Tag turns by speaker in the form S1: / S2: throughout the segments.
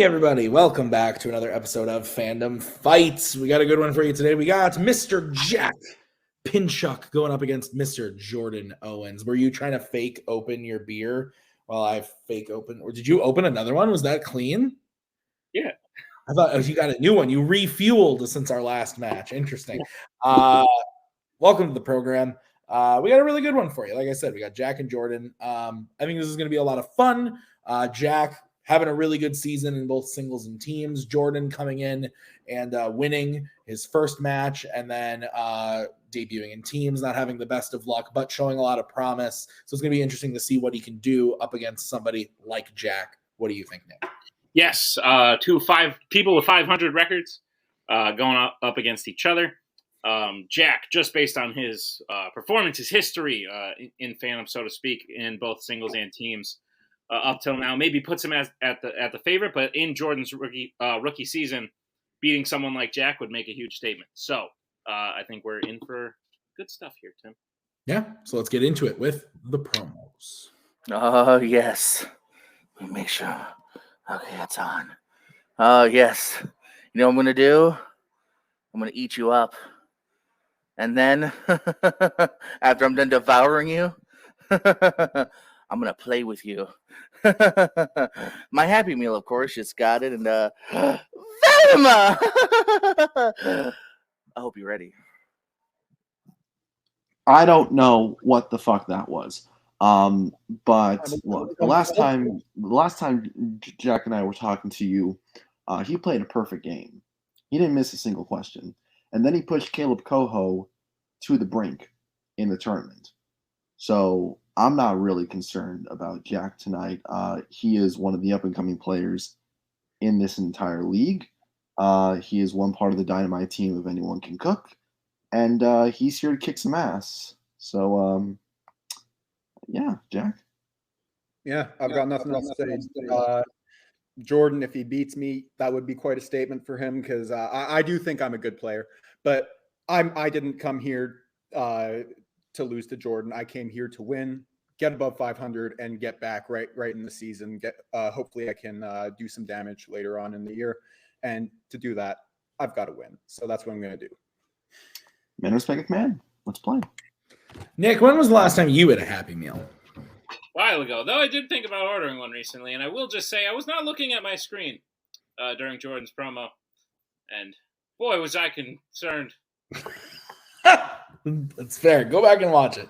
S1: everybody. Welcome back to another episode of Fandom Fights. We got a good one for you today. We got Mr. Jack Pinchuk going up against Mr. Jordan Owens. Were you trying to fake open your beer while I fake open? Or did you open another one? Was that clean?
S2: Yeah.
S1: I thought you got a new one. You refueled since our last match. Interesting. Welcome to the program. We got a really good one for you. Like I said, we got Jack and Jordan. I think this is going to be a lot of fun. Jack having a really good season in both singles and teams. Jordan coming in and winning his first match, and then debuting in teams, not having the best of luck, but showing a lot of promise. So it's going to be interesting to see what he can do up against somebody like Jack. What do you think, Nick?
S2: Yes, people with 500 records going up against each other. Jack, just based on his performance, his history in Phantom, so to speak, in both singles and teams up till now, maybe puts him at the favorite. But in Jordan's rookie season, beating someone like Jack would make a huge statement. So I think we're in for good stuff here, Tim.
S1: Yeah, so let's get into it with the promos.
S3: Oh, yes. Let me make sure. Okay, it's on. Yes. You know what I'm going to do? I'm going to eat you up. And then, after I'm done devouring you, I'm going to play with you. My Happy Meal, of course, just got it. And, Velma! I hope you're ready.
S4: I don't know what the fuck that was. But look, the last time Jack and I were talking to you, he played a perfect game. He didn't miss a single question. And then he pushed Kaleb Koho to the brink in the tournament. So I'm not really concerned about Jack tonight. He is one of the up-and-coming players in this entire league. He is one part of the Dynamite team if anyone can cook. And he's here to kick some ass. So, yeah, Jack.
S5: Yeah, I've got nothing else to say. Jordan, if he beats me, that would be quite a statement for him because I do think I'm a good player. But I didn't come here to lose to Jordan. I came here to win, get above 500, and get back right in the season. Hopefully, I can do some damage later on in the year. And to do that, I've got to win. So that's what I'm going to do.
S4: Man respect man. Let's play.
S1: Nick, when was the last time you had a Happy Meal?
S2: A while ago, though I did think about ordering one recently, and I will just say I was not looking at my screen during Jordan's promo, and boy, was I concerned.
S1: That's fair. Go back and watch it.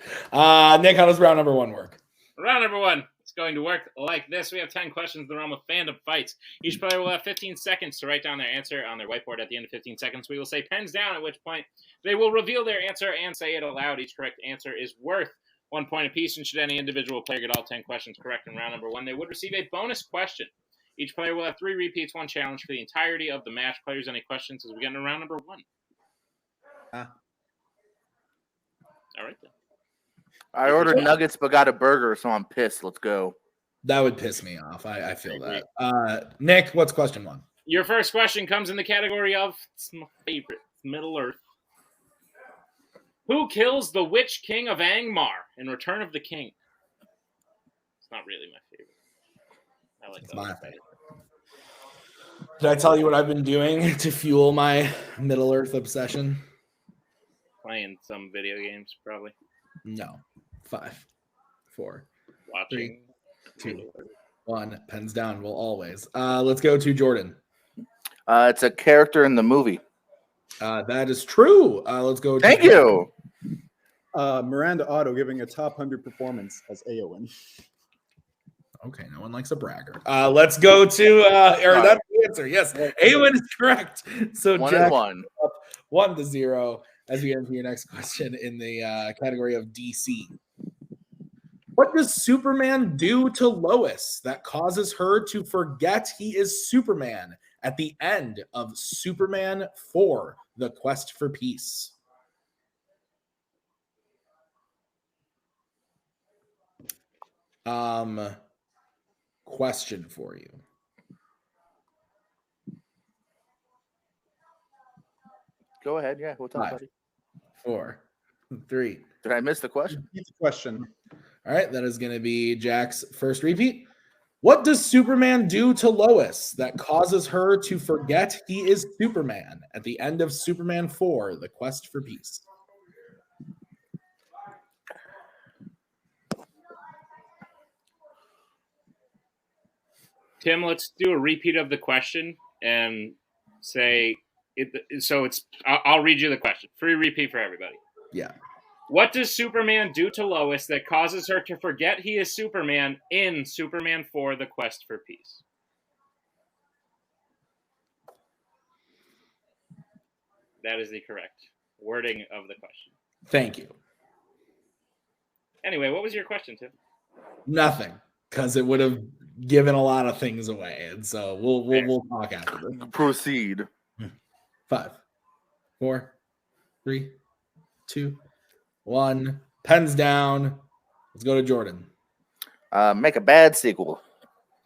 S1: Nick, how does round number one work?
S2: Round number one. It's going to work like this. We have 10 questions in the realm of Fandom Fights. Each player will have 15 seconds to write down their answer on their whiteboard. At the end of 15 seconds, we will say pens down, at which point they will reveal their answer and say it aloud. Each correct answer is worth 1 point apiece, and should any individual player get all 10 questions correct in round number one, they would receive a bonus question. Each player will have 3 repeats, 1 challenge for the entirety of the match. Players, any questions as we get into round number one? All right, then.
S3: I ordered nuggets but got a burger, so I'm pissed. Let's go.
S1: That would piss me off. I feel that. Nick, what's question one?
S2: Your first question comes in the category of my favorite, Middle Earth. Who kills the Witch King of Angmar in Return of the King? It's not really my favorite. I like that.
S1: My favorite. Did I tell you what I've been doing to fuel my Middle Earth obsession?
S2: Playing some video games, probably.
S1: No. 5, 4,
S2: Watching.
S1: 3, 2, 1. Pens down. Will always. Let's go to Jordan.
S3: It's a character in the movie.
S1: That is true. Let's go.
S3: Thank you.
S5: Miranda Otto giving a top 100 performance as Aowen.
S1: Okay, no one likes a bragger. Let's go to Aaron. That's the answer. Yes, Aowen is correct. So
S3: 1-1.
S1: 1-0 as we get into your next question in the category of DC. What does Superman do to Lois that causes her to forget he is Superman at the end of Superman 4, The Quest for Peace? Question for you.
S3: Go ahead. Yeah, we'll talk
S1: 5,
S3: about it.
S1: 4, 3.
S3: Did I miss the question?
S5: Question.
S1: All right, that is going to be Jack's first repeat. What does Superman do to Lois that causes her to forget he is Superman at the end of Superman 4, The Quest for Peace?
S2: Tim, let's do a repeat of the question and say it. So I'll read you the question. Free repeat for everybody.
S1: Yeah.
S2: What does Superman do to Lois that causes her to forget he is Superman in Superman 4, The Quest for Peace? That is the correct wording of the question.
S1: Thank you.
S2: Anyway, what was your question, Tim?
S1: Nothing, because it would have given a lot of things away, and so we'll talk after this.
S3: Proceed.
S1: 5, 4, 3, 2, 1. Pens down. Let's go to Jordan
S3: Make a bad sequel.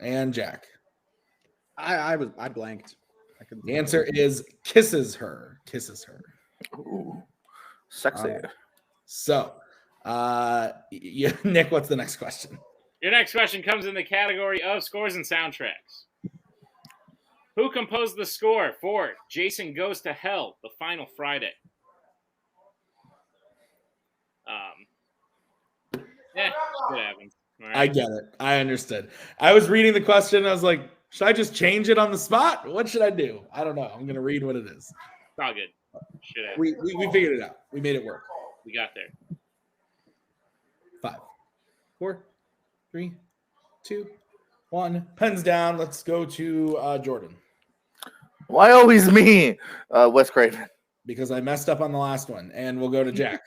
S1: and Jack.
S5: I blanked.
S1: The answer is kisses her. Kisses her.
S3: Ooh, sexy.
S1: So, Nick, what's the next question?
S2: Your next question comes in the category of scores and soundtracks. Who composed the score for Jason Goes to Hell, The Final Friday? It happens. All right.
S1: I get it. I understood. I was reading the question. I was like, should I just change it on the spot? What should I do? I don't know. I'm going to read what it is.
S2: It's all good. Should have.
S1: We figured it out. We made it work.
S2: We got there.
S1: 5, 4, 3, 2, 1. Pens down. Let's go to Jordan.
S3: Why always me? Wes Craven.
S1: Because I messed up on the last one. And we'll go to Jack.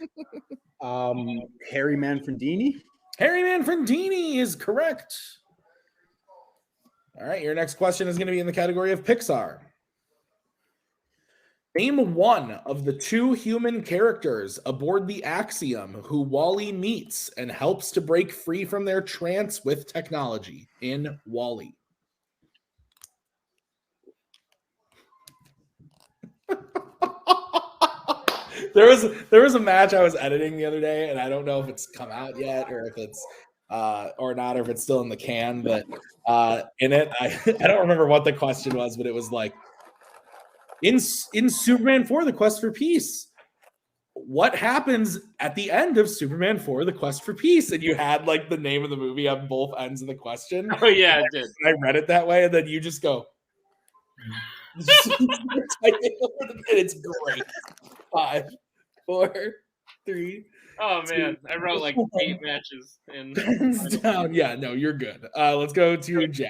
S5: Harry Manfredini.
S1: Harry Manfredini is correct. All right, your next question is going to be in the category of Pixar. Name one of the 2 human characters aboard the Axiom who WALL-E meets and helps to break free from their trance with technology in WALL-E. There was a match I was editing the other day, and I don't know if it's come out yet or if it's or not, or if it's still in the can. But in it, I don't remember what the question was, but it was like in Superman 4: The Quest for Peace, what happens at the end of Superman 4: The Quest for Peace? And you had like the name of the movie on both ends of the question.
S2: Oh yeah, it did.
S1: I read it that way, and then you just go. It's great. 5, 4, 3.
S2: Oh man, I wrote like 8 matches in.
S1: Pens down. Yeah, no, you're good. Let's go to Jack.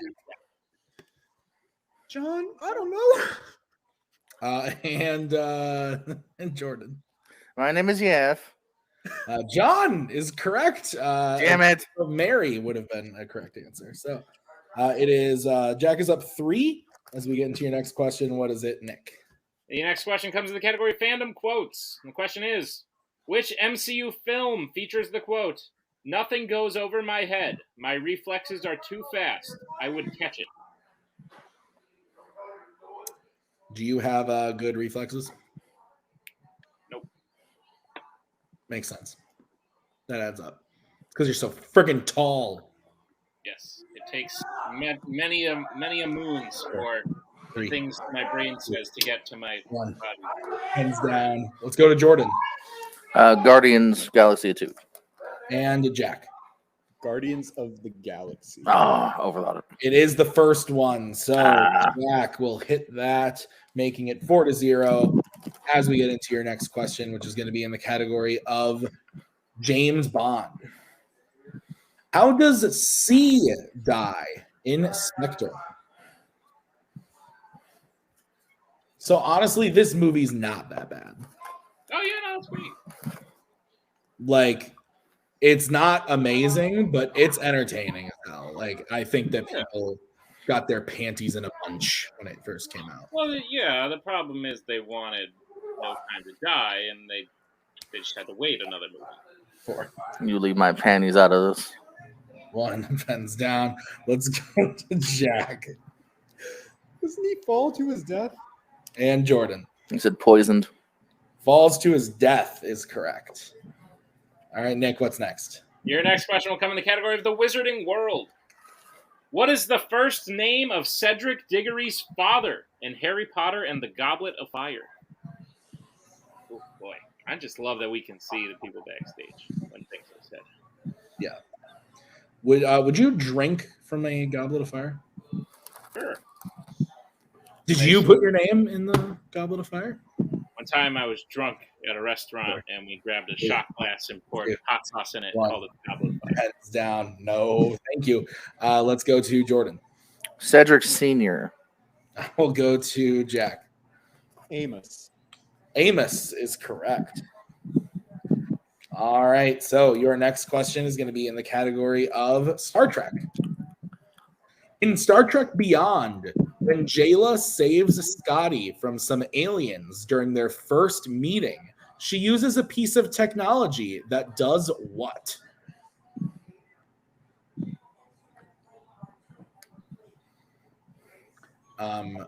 S5: John, I don't know.
S1: And Jordan.
S3: My name is Yeff.
S1: John is correct.
S3: Damn it.
S1: Mary would have been a correct answer. So it is Jack is up 3. As we get into your next question, what is it, Nick?
S2: The next question comes in the category Fandom Quotes. And the question is, which MCU film features the quote, "Nothing goes over my head. My reflexes are too fast. I would catch it"?
S1: Do you have good reflexes?
S2: Nope.
S1: Makes sense. That adds up. It's because you're so freaking tall.
S2: Yes, it takes many a moons for
S1: 3,
S2: things my brain says to get to my
S1: 1.
S2: body.
S1: Hands down. Let's go to Jordan
S3: Guardians Galaxy 2.
S1: and Jack.
S5: Guardians of the Galaxy.
S3: Oh, overloaded.
S1: It is the first one, so Jack will hit that, making it 4-0. As we get into your next question, which is going to be in the category of James Bond. How does C die in Spectre? So honestly, this movie's not that bad.
S2: Oh yeah, no, it's great.
S1: Like, it's not amazing, but it's entertaining as hell. Like, I think that people got their panties in a bunch when it first came out.
S2: Well, yeah, the problem is they wanted No Time to Die, and they just had to wait another movie.
S1: 4,
S3: You leave my panties out of this.
S1: 1. Pens down. Let's go to Jack
S5: Doesn't he fall to his death?
S1: and Jordan.
S3: He said poisoned.
S1: Falls to his death is correct. All right, Nick, what's next?
S2: Your next question will come in the category of the Wizarding World. What is the first name of Cedric Diggory's father in Harry Potter and the Goblet of Fire? Oh, boy. I just love that we can see the people backstage when things are said.
S1: Yeah. Would you drink from a Goblet of Fire?
S2: Sure.
S1: Did you put your name in the Goblet of Fire?
S2: One time I was drunk at a restaurant and we grabbed a shot glass and poured hot sauce in it and called it the Goblet of Fire.
S1: Heads down. No, thank you. Let's go to Jordan.
S3: Cedric Sr.
S1: We'll go to Jack.
S5: Amos.
S1: Amos is correct. All right. So your next question is going to be in the category of Star Trek. In Star Trek Beyond, when Jayla saves Scotty from some aliens during their first meeting, she uses a piece of technology that does what? I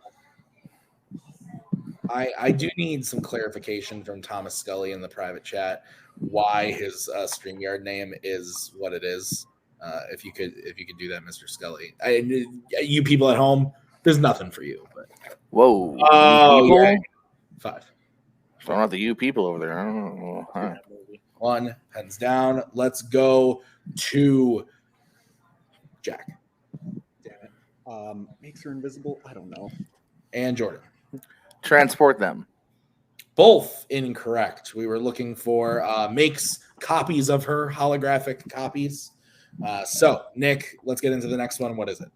S1: do need some clarification from Thomas Scully in the private chat why his StreamYard name is what it is. If you could do that, Mr. Scully. You people at home, there's nothing for you. But
S3: Whoa.
S1: oh yeah, 5.
S3: So not the you people over there. I don't know. Huh.
S1: 1, hands down. Let's go to Jack.
S5: Damn it. Makes her invisible? I don't know.
S1: And Jordan.
S3: Transport them.
S1: Both incorrect. We were looking for makes copies of her, holographic copies. So, Nick, let's get into the next one. What is it?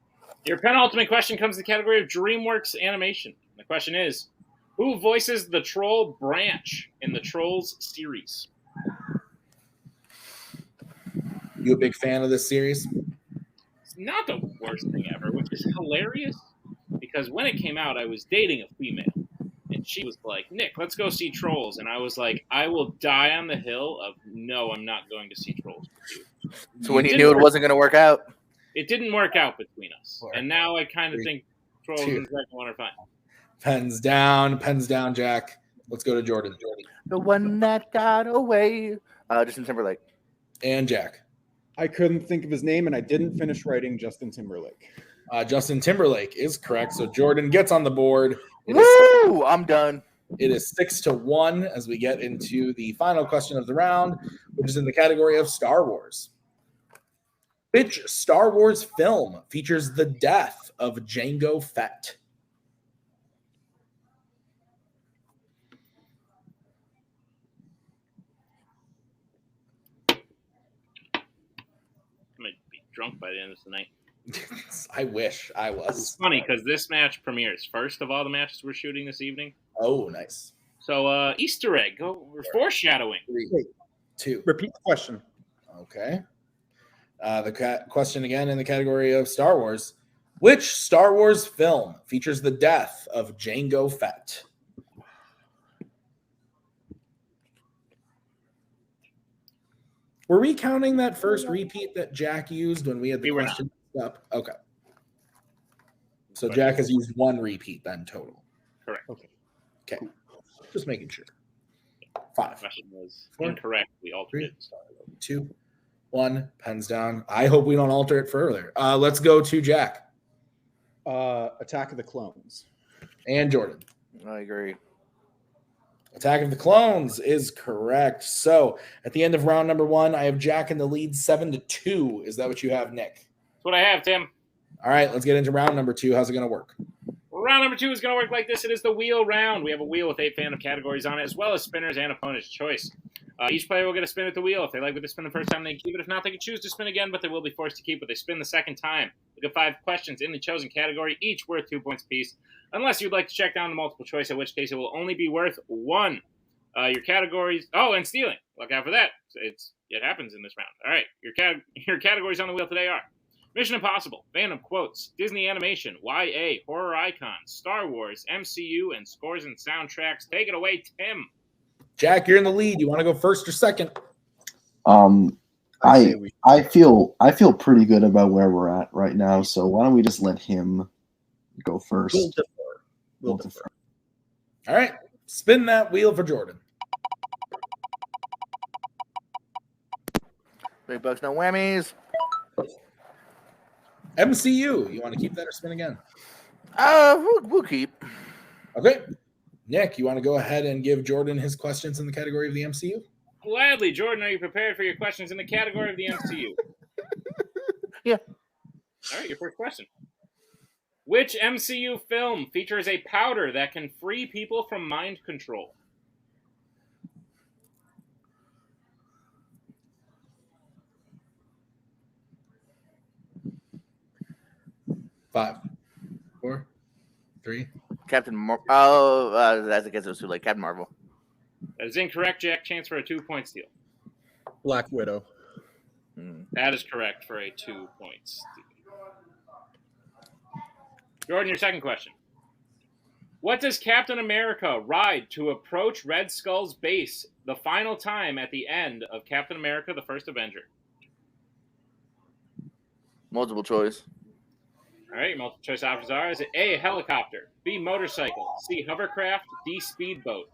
S2: Your penultimate question comes in the category of DreamWorks animation. The question is, who voices the troll Branch in the Trolls series?
S1: You a big fan of this series?
S2: It's not the worst thing ever, which is hilarious because when it came out, I was dating a female. And she was like, Nick, let's go see Trolls. And I was like, I will die on the hill of no, I'm not going to see Trolls with you.
S3: So when you knew it wasn't going to work out?
S2: It didn't work out between us. And now I kind of think Trolls
S1: 2.
S2: and the second one are fine.
S1: Pens down, Jack. Let's go to Jordan.
S3: The one that got away. Justin Timberlake.
S1: And Jack.
S5: I couldn't think of his name, and I didn't finish writing Justin Timberlake.
S1: Justin Timberlake is correct. So Jordan gets on the board.
S3: Woo! I'm done.
S1: It is 6-1 as we get into the final question of the round, which is in the category of Star Wars. Which Star Wars film features the death of Jango Fett?
S2: I might be drunk by the end of the night.
S1: I wish I was.
S2: It's funny because this match premieres first of all the matches we're shooting this evening.
S1: Oh, nice.
S2: So Easter egg, we're foreshadowing.
S1: 3, 2.
S5: Repeat the question.
S1: Okay. The question again in the category of Star Wars. Which Star Wars film features the death of Jango Fett? Were we counting that first repeat that Jack used when we had the question up? Okay. So Jack has used 1 repeat then total.
S2: Correct.
S1: Okay. Just making sure. 5.
S2: The question was incorrect. We altered it.
S1: 2, 1. Pens down. I hope we don't alter it further. Let's go to Jack.
S5: Attack of the Clones.
S1: And Jordan.
S3: I agree.
S1: Attack of the Clones is correct. So at the end of round number 1, I have Jack in the lead 7-2. Is that what you have, Nick?
S2: That's what I have, Tim.
S1: All right, let's get into round number 2. How's it going to work?
S2: Round number 2 is going to work like this. It is the wheel round. We have a wheel with 8 fandom categories on it, as well as spinners and opponent's choice. Each player will get a spin at the wheel. If they like what they spin the first time, they can keep it. If not, they can choose to spin again, but they will be forced to keep what they spin the second time. We'll get 5 questions in the chosen category, each worth 2 points apiece, unless you'd like to check down the multiple choice, in which case it will only be worth 1. Your categories... Oh, and stealing. Look out for that. It happens in this round. All right, your categories on the wheel today are Mission Impossible, Fandom Quotes, Disney Animation, YA, Horror Icons, Star Wars, MCU, and Scores and Soundtracks. Take it away, Tim.
S1: Jack, you're in the lead. You want to go first or second?
S4: I feel pretty good about where we're at right now. So why don't we just let him go first?
S5: We'll defer.
S1: All right, spin that wheel for Jordan.
S3: Big bucks, no whammies.
S1: MCU. You want to keep that or spin again?
S3: We'll keep.
S1: Okay. Nick, you want to go ahead and give Jordan his questions in the category of the MCU?
S2: Gladly. Jordan, are you prepared for your questions in the category of the MCU?
S3: Yeah.
S2: All right, your first question. Which MCU film features a powder that can free people from mind control?
S1: Five, 4, 3.
S3: Captain Marvel. Oh, I guess it was too late. Captain Marvel.
S2: That is incorrect, Jack. Chance for a 2-point steal.
S5: Black Widow.
S2: That is correct for a 2-point steal. Jordan, your second question. What does Captain America ride to approach Red Skull's base the final time at the end of Captain America: The First Avenger?
S3: Multiple choice.
S2: All right, your multiple choice options are: is it A, helicopter, B, motorcycle, C, hovercraft, D, speedboat?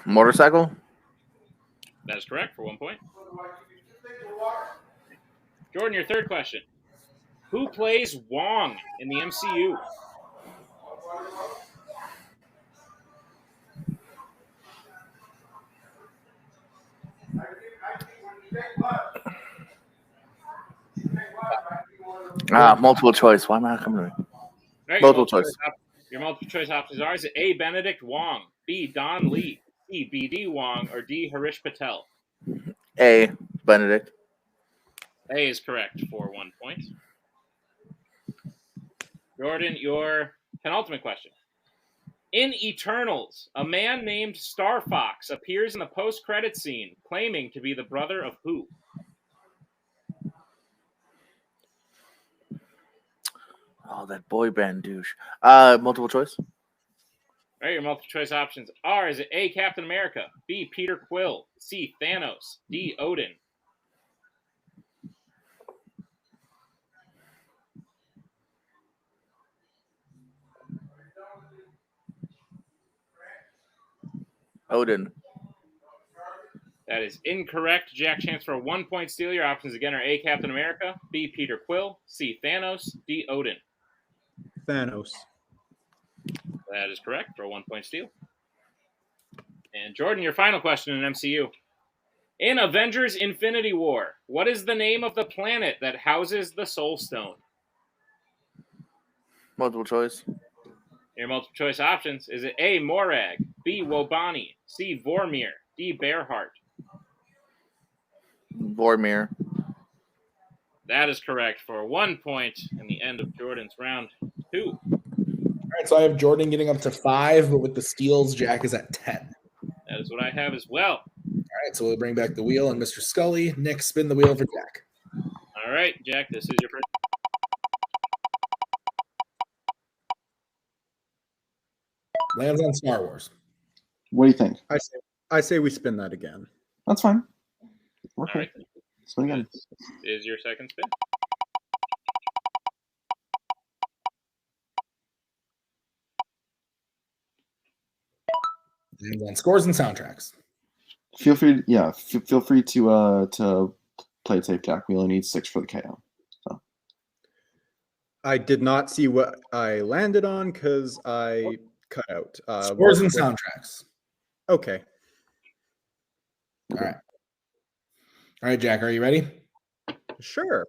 S3: Motorcycle.
S2: That is correct for 1 point. Jordan, your third question. Who plays Wong in the MCU?
S3: Multiple choice. Why am I not coming to me?
S2: Right,
S3: Multiple choice.
S2: Your multiple choice options are: is it A, Benedict Wong, B, Don Lee, C, B.D. Wong, or D, Harish Patel?
S3: A, Benedict.
S2: A is correct for 1 point. Jordan, your penultimate question. In Eternals, a man named Star Fox appears in the post-credit scene claiming to be the brother of who?
S3: Oh, that boy band douche. Multiple choice.
S2: All right, your multiple choice options are: is it A, Captain America, B, Peter Quill, C, Thanos, D, Odin?
S3: Odin.
S2: That is incorrect. Jack, chance for a 1 point steal. Your options again are A, Captain America, B, Peter Quill, C, Thanos, D, Odin.
S5: Thanos.
S2: That is correct for a 1 point steal. And Jordan, your final question in MCU. In Avengers Infinity War, what is the name of the planet that houses the Soul Stone?
S3: Multiple choice.
S2: Your multiple choice options: is it A, Morag, B, Wobani, C, Vormir, D, Bearheart?
S3: Vormir.
S2: That is correct for 1 point in the end of Jordan's round 2.
S1: All right, so I have Jordan getting up to 5, but with the steals, Jack is at 10.
S2: That is what I have as well.
S1: All right, so we'll bring back the wheel and Mr. Scully. Nick, spin the wheel for Jack.
S2: All right, Jack, this is your first.
S1: Lands on Star Wars.
S4: What do you think?
S5: I say we spin that again.
S4: That's fine.
S2: All
S4: Okay.
S2: right,
S4: Spin again.
S2: this is your second spin.
S1: Lands on scores and soundtracks.
S4: Feel free, feel free to play it safe, Jack. We only need 6 for the KO. So
S5: I did not see what I landed on because I cut out.
S1: Scores and soundtracks.
S5: Okay.
S1: All right. All right, Jack, are you ready?
S5: Sure.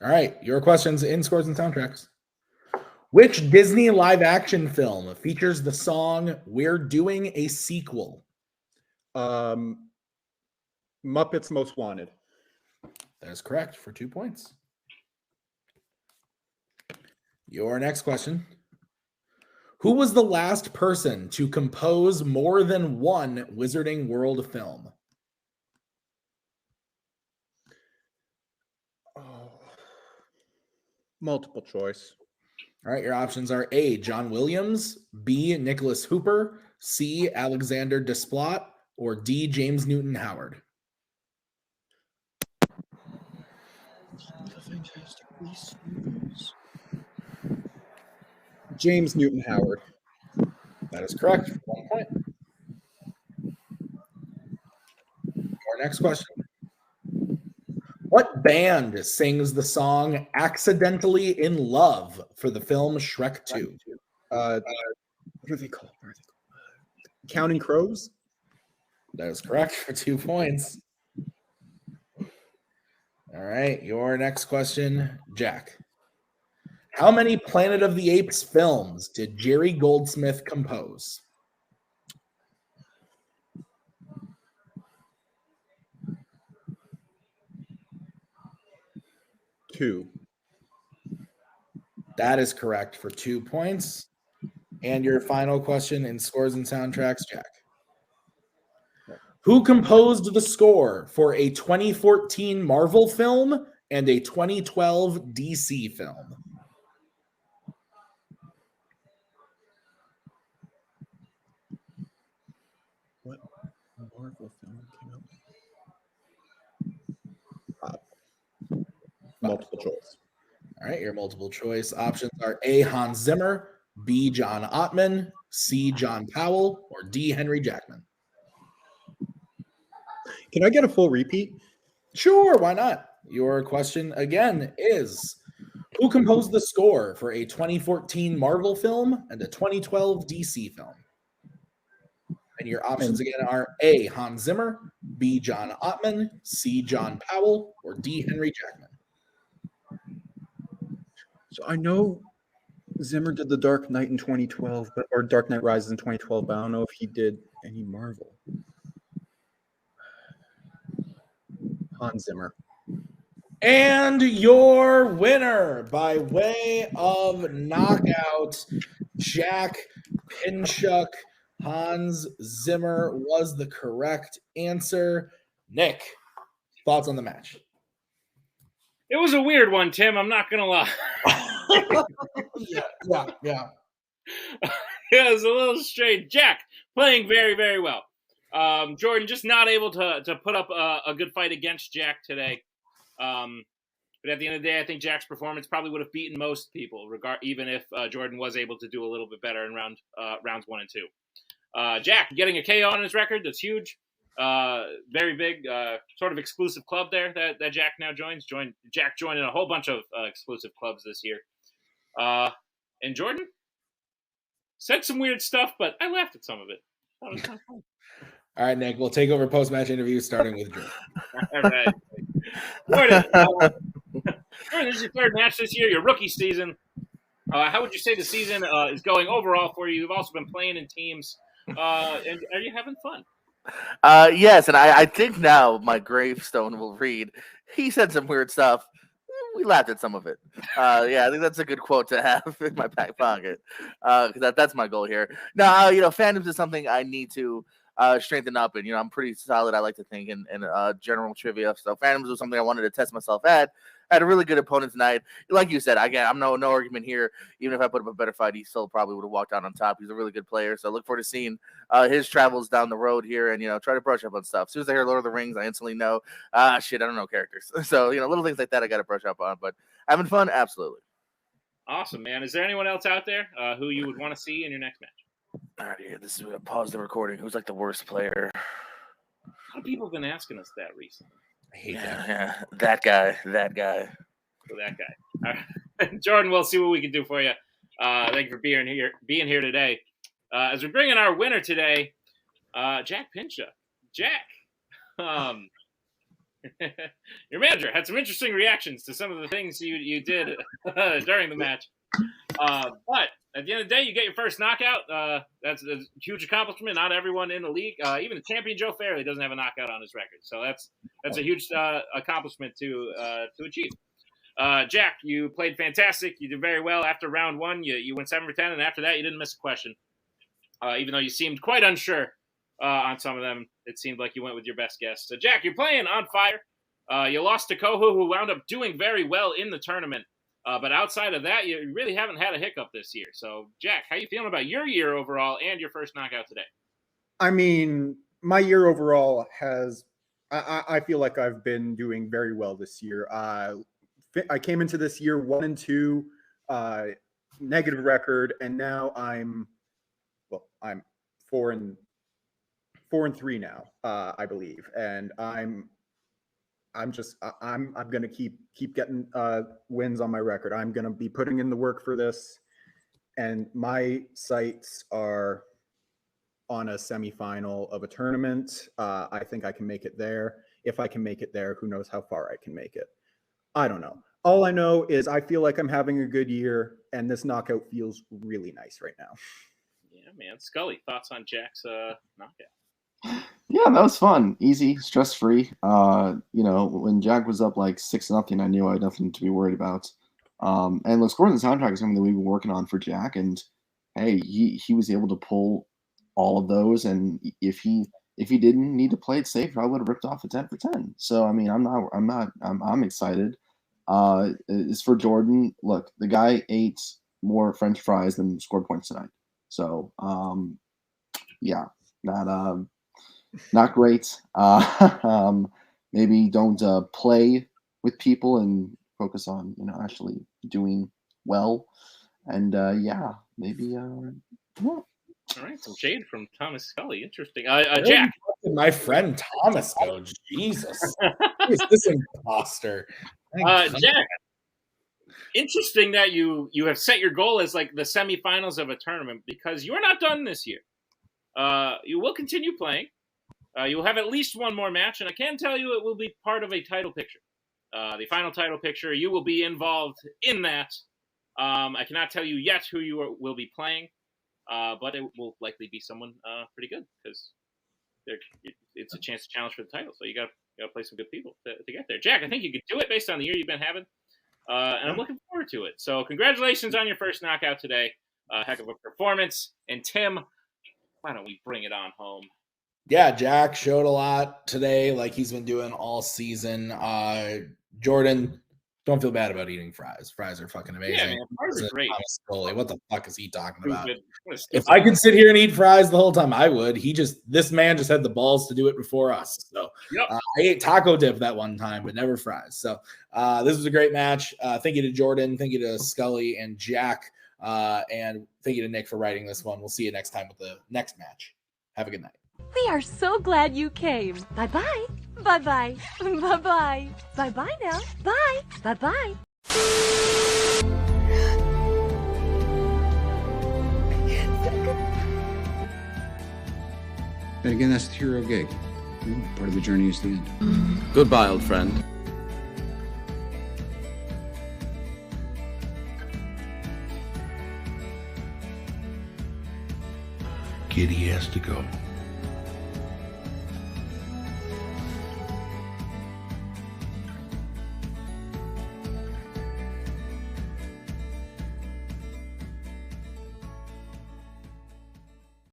S1: All right, your questions in scores and soundtracks. Which Disney live-action film features the song "We're Doing a Sequel"?
S5: Muppets Most Wanted.
S1: That is correct for 2 points. Your next question. Who was the last person to compose more than one Wizarding World film?
S5: Oh. Multiple choice.
S1: All right, your options are A, John Williams, B, Nicholas Hooper, C, Alexander Desplat, or D, James Newton Howard.
S5: James Newton Howard.
S1: That is correct for 1 point. Our next question. What band sings the song "Accidentally in Love" for the film Shrek 2?
S5: What are they called? Counting Crows?
S1: That is correct for 2 points. All right, your next question, Jack. How many Planet of the Apes films did Jerry Goldsmith compose?
S5: Two.
S1: That is correct for 2 points. And your final question in scores and soundtracks, Jack. Who composed the score for a 2014 Marvel film and a 2012 DC film?
S5: What Marvel film came out? Multiple choice.
S1: All right, your multiple choice options are A. Hans Zimmer, B. John Ottman, C. John Powell, or D. Henry Jackman.
S5: Can I get a full repeat?
S1: Sure, why not? Your question again is, who composed the score for a 2014 Marvel film and a 2012 DC film? And your options again are A. Hans Zimmer, B. John Ottman, C. John Powell, or D. Henry Jackman.
S5: So I know Zimmer did The Dark Knight in 2012, or Dark Knight Rises in 2012, but I don't know if he did any Marvel. Hans Zimmer.
S1: And your winner by way of knockout, Jack Pinchuk. Hans Zimmer was the correct answer. Nick, thoughts on the match?
S2: It was a weird one, Tim. I'm not gonna lie.
S1: Yeah.
S2: It was a little strange. Jack playing very, very well. Jordan just not able to put up a good fight against Jack today. But at the end of the day, I think Jack's performance probably would have beaten most people, even if Jordan was able to do a little bit better in rounds 1 and 2. Jack getting a KO on his record, that's huge. Very big, sort of exclusive club there that Jack now joins. Jack joined in a whole bunch of exclusive clubs this year. And Jordan said some weird stuff, but I laughed at some of it. That was kind of fun.
S1: All right, Nick, we'll take over post-match interviews starting with Drew.
S2: All right. Jordan, this is your third match this year, your rookie season. How would you say the season is going overall for you? You've also been playing in teams. And are you having fun?
S3: Yes, and I think now my gravestone will read, he said some weird stuff. We laughed at some of it. Yeah, I think that's a good quote to have in my back pocket. Because that's my goal here. Now, fandoms is something I need to strengthen up, and I'm pretty solid, I like to think, in general trivia. So fandoms was something I wanted to test myself at. I had a really good opponent tonight. Like you said, again, I'm no argument here. Even if I put up a better fight, he still probably would have walked out on top. He's a really good player. So I look forward to seeing his travels down the road here and, try to brush up on stuff. As soon as I hear Lord of the Rings, I instantly know, shit, I don't know characters. So, little things like that I got to brush up on. But having fun, absolutely.
S2: Awesome, man. Is there anyone else out there who you would want to see in your next match?
S3: All right, yeah, this is going to pause the recording. Who's like the worst player?
S2: A lot of people have been asking us that recently.
S1: I hate that.
S3: Yeah, that guy.
S2: So that guy. All right. Jordan, we'll see what we can do for you. Thank you for being here today. As we bring in our winner today, Jack Pinchuk. Jack, your manager had some interesting reactions to some of the things you did during the match. But at the end of the day, you get your first knockout. That's a huge accomplishment. Not everyone in the league, even the champion Joe Fairley, doesn't have a knockout on his record. So that's a huge accomplishment to achieve. Jack, you played fantastic. You did very well after round 1. You went 7 for 10, and after that, you didn't miss a question. Even though you seemed quite unsure on some of them, it seemed like you went with your best guess. So, Jack, you're playing on fire. You lost to Koho, who wound up doing very well in the tournament. But outside of that, you really haven't had a hiccup this year. So, Jack, how you feeling about your year overall and your first knockout today?
S5: I mean, my year overall I feel like I've been doing very well this year. I came into this year 1-2, negative record, and now I'm 4-3 now, I believe, and I'm gonna keep getting wins on my record. I'm gonna be putting in the work for this, and my sights are on a semifinal of a tournament. I think I can make it there. If I can make it there, who knows how far I can make it? I don't know. All I know is I feel like I'm having a good year, and this knockout feels really nice right now.
S2: Yeah, man. Scully, thoughts on Jack's knockout?
S4: Yeah, that was fun. Easy, stress-free. When Jack was up like 6-0, I knew I had nothing to be worried about. And the Scores and Soundtrack is something that we've been working on for Jack, and hey, he was able to pull all of those, and if he didn't need to play it safe, I would have ripped off a 10 for 10. So I mean, I'm excited. As for Jordan, look, the guy ate more French fries than scored points tonight. So yeah, not great. Maybe don't play with people and focus on actually doing well. And maybe yeah.
S2: All right, some shade from Thomas Scully. Interesting. Jack.
S1: My friend Thomas, though. Jesus. Who is this imposter?
S2: Jack. Interesting that you have set your goal as like the semifinals of a tournament, because you're not done this year. You will continue playing. You will have at least one more match, and I can tell you it will be part of a title picture. The final title picture, you will be involved in that. I cannot tell you yet who you will be playing. But it will likely be someone pretty good, because it's a chance to challenge for the title. So you got to play some good people to get there. Jack, I think you could do it based on the year you've been having, and I'm looking forward to it. So congratulations on your first knockout today. Heck of a performance. And Tim, why don't we bring it on home?
S1: Yeah, Jack showed a lot today, like he's been doing all season. Jordan, don't feel bad about eating fries. Fries are fucking amazing.
S2: Yeah, man, fries are great.
S1: What the fuck is he talking about?
S2: If
S1: I could sit here and eat fries the whole time, I would. This man just had the balls to do it before us. So
S2: yep.
S1: I ate taco dip that one time, but never fries. So this was a great match. Thank you to Jordan. Thank you to Scully and Jack. And thank you to Nick for writing this one. We'll see you next time with the next match. Have a good night.
S6: We are so glad you came. Bye-bye. Bye-bye. Bye-bye. Bye-bye now. Bye. Bye-bye.
S7: But again, that's the hero gig. Part of the journey is the end.
S8: Goodbye, old friend.
S9: Kitty has to go.